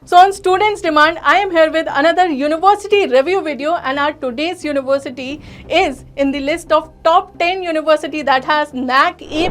So on students demand, I am here with another university review video, and our today's university is in the list of top 10 university that has NAC A++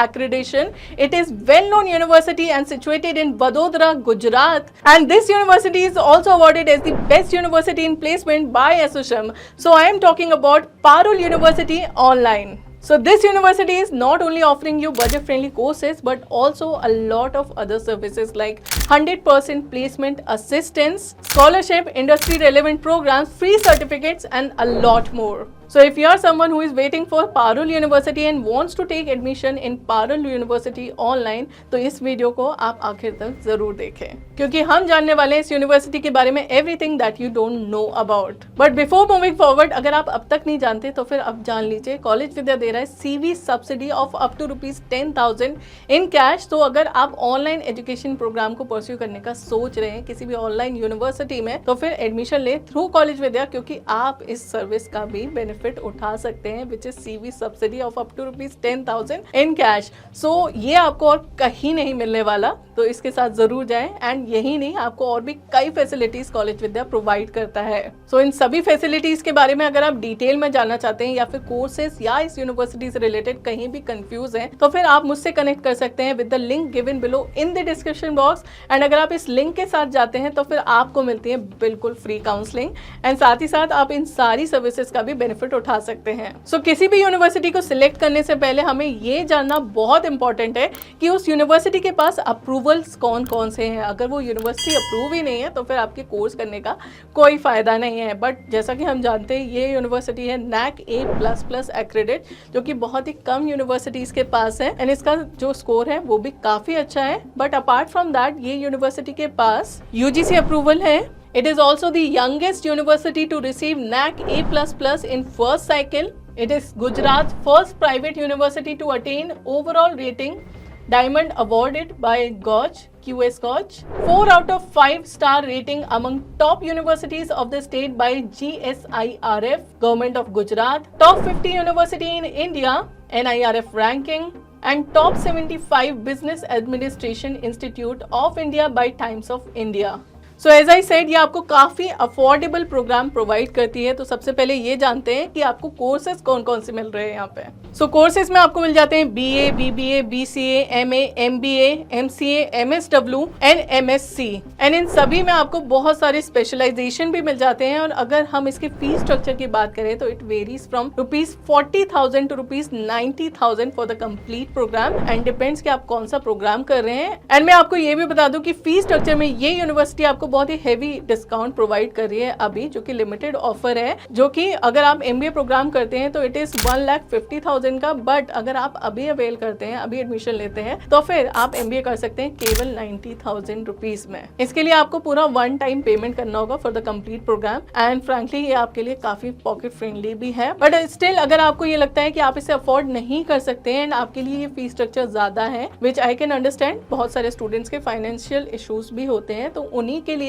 accreditation. It is well-known university and situated in Vadodara, Gujarat, and this university is also awarded as the best university in placement by ASSOCHAM. So I am talking about Parul University Online. So this university is not only offering you budget-friendly courses but also a lot of other services like 100% placement assistance, scholarship, industry-relevant programs, free certificates and a lot more. So if you are someone who is waiting for Parul University and wants to take admission in Parul University online, तो इस video को आप आखिर तक जरूर देखें क्योंकि हम जानने वाले हैं इस यूनिवर्सिटी के बारे में everything that you don't know about. But before moving forward, अगर आप अब तक नहीं जानते तो फिर अब जान लीजिए, कॉलेज विद्या दे रहा है CV subsidy of up to ₹10,000 in cash. तो अगर आप ऑनलाइन एजुकेशन प्रोग्राम को परस्यू करने का सोच रहे हैं किसी भी ऑनलाइन यूनिवर्सिटी में, तो फिर एडमिशन ले थ्रू कॉलेज विद्या, क्योंकि आप इस सर्विस का भी बेनिफिट उठा सकते हैं which is CV subsidy of up to ₹10,000 in cash. So ये आपको और कहीं नहीं मिलने वाला, तो इसके साथ जरूर जाएं. एंड यही नहीं, आपको और भी कई फैसिलिटीज कॉलेज विद्या प्रोवाइड करता है. सो इन सभी फैसिलिटीज के बारे में अगर आप डिटेल में जानना चाहते हैं या फिर कोर्सेज या इस यूनिवर्सिटी से रिलेटेड कहीं भी कंफ्यूज हैं, तो फिर आप मुझसे कनेक्ट कर सकते हैं with the link given below in the description box. And अगर आप इस लिंक के साथ जाते हैं तो फिर आपको मिलती है बिल्कुल फ्री काउंसलिंग एंड साथ ही साथ आप इन सारी सर्विसेज का भी बेनिफिट उठा सकते हैं. सो किसी भी यूनिवर्सिटी को सिलेक्ट करने से पहले हमें ये जानना बहुत इंपॉर्टेंट है कि उस यूनिवर्सिटी के पास अप्रूवल्स कौन कौन से हैं. अगर वो यूनिवर्सिटी अप्रूव ही नहीं है तो फिर आपके कोर्स करने का कोई फायदा नहीं है. बट जैसा कि हम जानते हैं ये यूनिवर्सिटी है NAC A++ एक्रेडिट, जो कि बहुत ही कम यूनिवर्सिटीज के पास है एंड इसका जो स्कोर है वो भी काफी अच्छा है. बट अपार्ट फ्रॉम दैट ये यूनिवर्सिटी के पास UGC अप्रूवल है. It is also the youngest university to receive NAC A++ in first cycle. It is Gujarat's first private university to attain overall rating Diamond awarded by QS Gauge. 4 out of 5 star rating among top universities of the state by GSIRF, Government of Gujarat. Top 50 university in India, NIRF ranking. And top 75 Business Administration Institute of India by Times of India. So as I said ये आपको काफ़ी affordable programme provide करती है. तो सबसे पहले ये जानते हैं कि आपको कोर्सेज कौन कौन से मिल रहे हैं यहाँ पे. सो कोर्सेज में आपको मिल जाते हैं BA, BBA, BCA, MA, MBA, MCA, MSW and MSc. And in सभी में आपको बहुत सारे स्पेशलाइजेशन भी मिल जाते हैं. और अगर हम इसके फीस स्ट्रक्चर की बात करें तो it varies from ₹40,000 to ₹90,000 for the complete programme and depends कि आप कौन सा प्रोग्राम कर रहे हैं. एंड मैं आपको ये भी बता दूं कि फीस स्ट्रक्चर में ये यूनिवर्सिटी आपको बहुत ही हेवी डिस्काउंट प्रोवाइड कर रही है अभी, जो कि लिमिटेड ऑफर है, जो कि अगर आप MBA प्रोग्राम करते हैं तो इट इज 1,50,000 का. बट अगर आप अभी अवेल करते हैं, अभी एडमिशन लेते हैं, तो फिर आप MBA कर सकते हैं केवल 90,000 रुपीज में. इसके लिए आपको पूरा वन टाइम पेमेंट करना होगा for the complete programme. And frankly ये आपके लिए काफी पॉकेट फ्रेंडली भी है. बट स्टिल अगर आपको ये लगता है कि आप इसे अफोर्ड नहीं कर सकते हैं एंड आपके लिए ये फीस स्ट्रक्चर ज्यादा है, विच आई कैन अंडरस्टैंड, बहुत सारे स्टूडेंट्स के फाइनेंशियल इश्यूज भी होते हैं, तो उन्हीं के लिए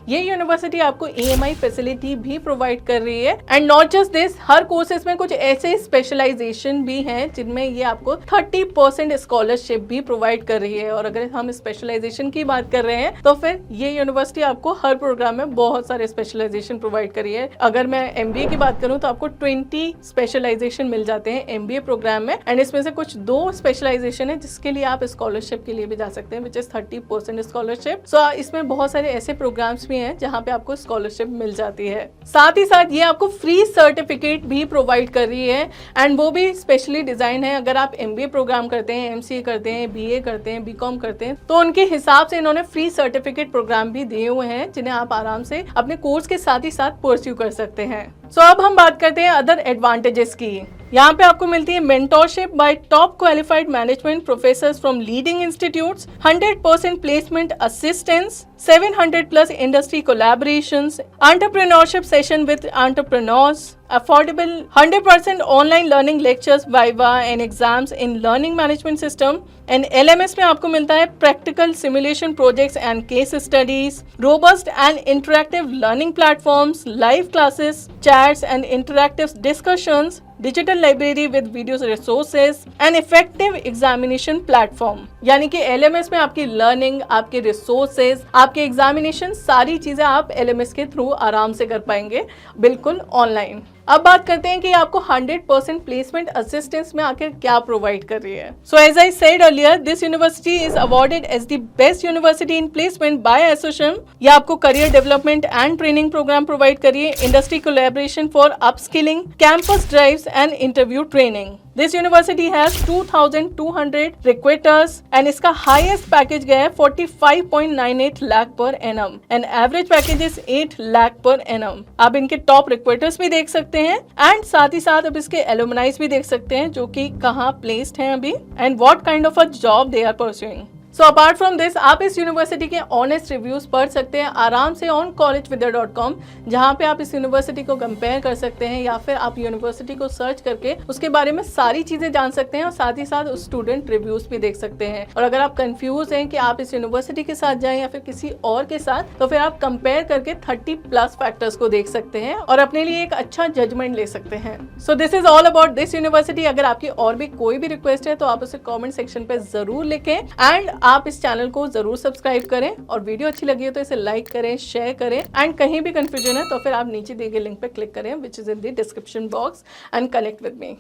ये यूनिवर्सिटी आपको EMI फैसिलिटी भी प्रोवाइड कर रही है. And not just this, her courses में कुछ ऐसे स्पेशलाइजेशन भी हैं जिनमें ये आपको 30% स्कॉलरशिप भी प्रोवाइड कर रही है. और अगर हम स्पेशलाइजेशन की बात कर रहे हैं तो फिर ये यूनिवर्सिटी आपको हर प्रोग्राम में बहुत सारे स्पेशलाइजेशन प्रोवाइड कर रही है. अगर मैं MBA की बात करूं तो आपको 20 स्पेशलाइजेशन मिल जाते हैं MBA प्रोग्राम में. एंड इसमें से कुछ 2 स्पेशलाइजेशन है जिसके लिए आप स्कॉलरशिप के लिए भी जा सकते हैं, विच इज 30% स्कॉलरशिप. सो इसमें बहुत सारे ऐसे प्रोग्राम्स भी हैं जहां पे आपको स्कॉलरशिप मिल जाती है. साथ ही साथ ये आपको फ्री सर्टिफिकेट भी प्रोवाइड कर रही है एंड वो भी स्पेशली डिजाइन है. अगर आप MBA प्रोग्राम करते हैं, MCA करते हैं, BA करते हैं, BCom करते हैं, तो उनके हिसाब से इन्होंने फ्री सर्टिफिकेट प्रोग्राम भी दिए हुए हैं जिन्हें आप आराम से अपने कोर्स के साथ ही साथ परस्यू कर सकते हैं. सो अब हम बात करते हैं अदर एडवांटेजेस की. यहाँ पे आपको मिलती है mentorship bye top qualified management professors from leading institutes, 100% placement assistance, 700+ industry collaborations, entrepreneurship session with entrepreneurs, affordable 100% online learning lectures, viva and exams in learning management system. And LMS में आपको मिलता है practical simulation projects and case studies, robust and interactive learning platforms, live classes, chats and interactive discussions, digital library with video resources and effective examination platform. यानी कि LMS में आपकी learning, आपके resources, आपके एग्जामिनेशन, सारी चीजें आप LMS के थ्रू आराम से कर पाएंगे, बिल्कुल ऑनलाइन। अब बात करते हैं कि आपको 100% प्लेसमेंट असिस्टेंस में आखिर क्या प्रोवाइड कर रही है। So as I said earlier, this university is awarded as the best university in placement by ASSOCHAM. ये आपको career development and training programme provide कर रही है, industry collaboration for upskilling, campus drives and interview training. This university has 2,200 recruiters and इसका highest package गया है 45.98 lakh per annum and average package is 8 lakh per annum। आप इनके टॉप रिक्रूटर्स भी देख सकते हैं एंड साथ ही साथ अब इसके एलुमनाइज भी देख सकते हैं जो कि कहाँ प्लेस्ड हैं अभी and what kind of a job they are pursuing. So apart from this, आप इस यूनिवर्सिटी के ऑनेस्ट रिव्यूज पढ़ सकते हैं आराम से ऑन collegevidya.com, जहाँ पे आप इस यूनिवर्सिटी को कंपेयर कर सकते हैं या फिर आप यूनिवर्सिटी को सर्च करके उसके बारे में सारी चीजें जान सकते हैं और साथ ही साथ उस स्टूडेंट रिव्यूज भी देख सकते हैं। और अगर आप कंफ्यूज हैं कि आप इस यूनिवर्सिटी के साथ जाएं या फिर किसी और के साथ, तो फिर आप कंपेयर करके 30+ फैक्टर्स को देख सकते हैं और अपने लिए एक अच्छा जजमेंट ले सकते हैं। So this is all about this university. अगर आपकी और भी कोई भी रिक्वेस्ट है तो आप उसे कॉमेंट सेक्शन पे जरूर लिखें एंड आप इस चैनल को जरूर सब्सक्राइब करें और वीडियो अच्छी लगी हो तो इसे लाइक करें, शेयर करें एंड कहीं भी कंफ्यूजन है तो फिर आप नीचे दिए गए लिंक पे क्लिक करें which is in the description box and connect with me.